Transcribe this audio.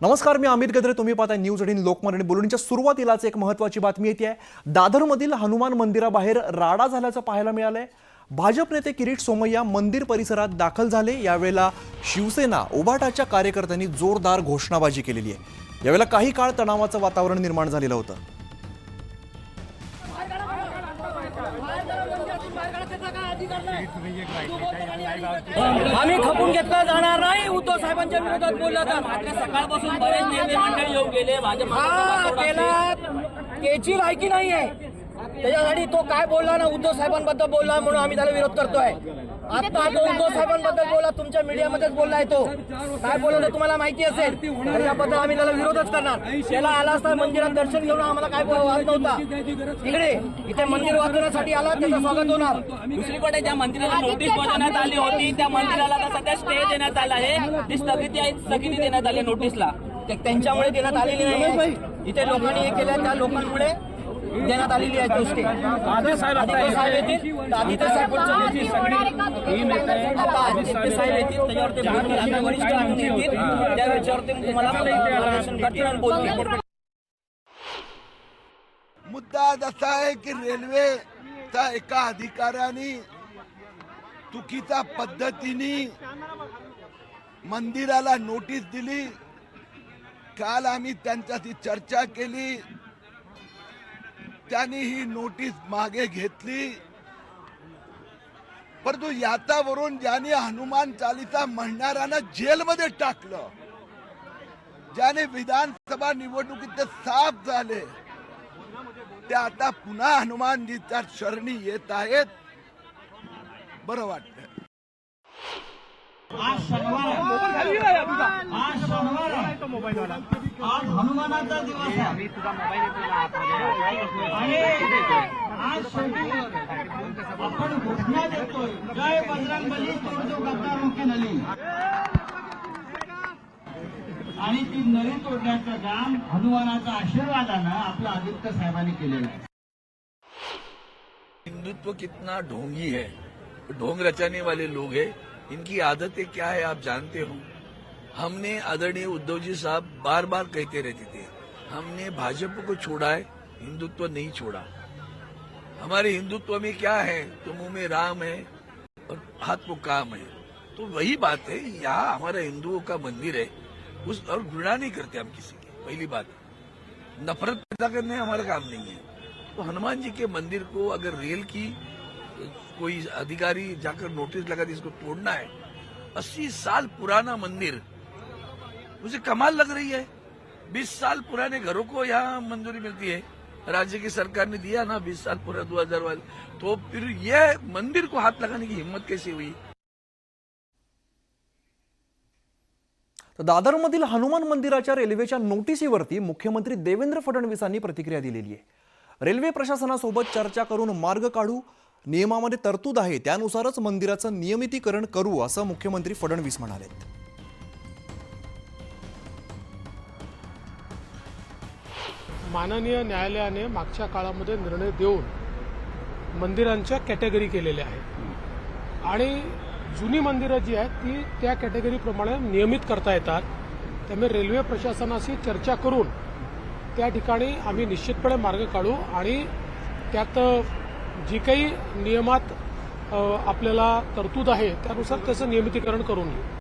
नमस्कार, मी अमित गद्रे. तुम्ही पाहताय न्यूज 18 लोकमत. बुलेटिनच्या सुरुवातीलाच एक महत्त्वाची बातमी येते आहे. दादरमधील हनुमान मंदिराबाहेर राडा झाल्याचं पाहायला मिळालंय. भाजप नेते किरीट सोमय्या मंदिर परिसरात दाखल झाले. यावेळेला शिवसेना उभाटाच्या कार्यकर्त्यांनी जोरदार घोषणाबाजी केलेली आहे. यावेळेला काही काळ तणावाचं वातावरण निर्माण झालेलं होतं. आम्ही खपून घेतला जाणार नाही. उद्धव साहेबांच्या विरोधात बोलला तर मात्र सकाळपासून बरेच नेते मंडळी येऊन गेले. त्याची लायकी नाहीये. त्याच्यासाठी तो काय बोलला ना, उद्धव साहेबांबद्दल बोलला म्हणून आम्ही त्याला विरोध करतोय. आता तो उद्धव साहेबांबद्दल बोलला, तुमच्या मीडियामध्येच बोललाय. तो काय बोलला तुम्हाला माहिती असेल. त्याबद्दल आम्ही त्याला विरोधच करणार. त्याला आला असता मंदिरात दर्शन घेऊन आम्हाला काय वाद नव्हता. इथे मंदिर वाचवण्यासाठी आला, त्याचं स्वागत होणार. दुसरीकडे ज्या मंदिराला नोटीस बजावण्यात आली होती त्या मंदिराला आता सध्या स्टे देण्यात आला आहे. ती स्थगिती देण्यात आली नोटीसला. त्यांच्यामुळे देण्यात आलेली नाही. इथे लोकांनी हे केलं, त्या लोकांमुळे देण्यात आलेली आहे गोष्टी. आदित्य साहेब येतील, आदित्य साहेब येतील, त्याच्यावर ते बोलतील. वरिष्ठ येतील, त्या विचारते तुम्हाला कठीण बोलतील. मुद्दा असा आहे की रेल्वेचा एका अधिकाऱ्याने चुकीच्या पद्धतीने मंदिराला नोटीस दिली. काल आम्ही त्यांच्याशी चर्चा केली. त्यांनी ही नोटीस मागे घेतली. परंतु याच्यावरून ज्याने हनुमान चालीसा म्हणणाऱ्यांना जेलमध्ये टाकलं, ज्याने विधानसभा निवडणुकीत ते साफ झाले, ते आता पुन्हा हनुमानजीच्या शरणी येत आहेत. बरं वाटतं. आज हनुमानाचा दिवस आहे आणि आज आपण घोषणा देतोय, जय बजरंगबली तोडजो गद्दार मुखी नली. आणि ती नळी तोडण्याचं काम हनुमानाच्या आशीर्वादानं आपलं आदित्य साहेबांनी केलेलं आहे. हिंदुत्व कितना ढोंगी है, ढोंग रचाने वाले लोग हैं. इनकी आदतें क्या है आप जानते हो. हमने आदरणीय उद्धव जी साहब बार बार कहते रहते थे, हमने भाजपा को छोड़ा है, हिंदुत्व नहीं छोड़ा. हमारे हिंदुत्व में क्या है, तो मुंह में राम है और हाथ को काम है. तो वही बात है. यहाँ हमारा हिंदुओं का मंदिर है, उस और घृणा नहीं करते हम किसी की. पहली बात, नफरत पैदा करने हमारा काम नहीं है. तो हनुमान जी के मंदिर को अगर रेल की कोई अधिकारी जाकर नोटिस लगा दी इसको तोड़ना है, 80 साल पुराना मंदिर, मुझे कमाल लग रही है. 20 साल पुराने घरों को यहाँ मंजूरी मिलती है. राज्य की सरकार ने दिया ना 20 साल पूरा 2000 वाले, तो फिर ये मंदिर को हाथ लगाने की हिम्मत कैसे हुई. तर दादरमधील हनुमान मंदिराच्या रेल्वेच्या नोटिसीवरती मुख्यमंत्री देवेंद्र फडणवीसांनी प्रतिक्रिया दिलेली आहे. रेल्वे प्रशासनासोबत चर्चा करून मार्ग काढू. नियमामध्ये तरतूद आहे, त्यानुसारच मंदिराचं नियमितीकरण करू, असं मुख्यमंत्री फडणवीस म्हणाले. माननीय न्यायालयाने मागच्या काळामध्ये निर्णय देऊन मंदिरांच्या कॅटेगरी केलेल्या आहेत आणि जुनी मंदिरं जी आहेत ती त्या कॅटेगरीप्रमाणे नियमित करता येतात. त्यामुळे रेल्वे प्रशासनाशी चर्चा करून त्या ठिकाणी आम्ही निश्चितपणे मार्ग काढू आणि त्यात जी काही नियमात आपल्याला तरतूद आहे त्यानुसार त्याचं नियमितीकरण करून घेऊ.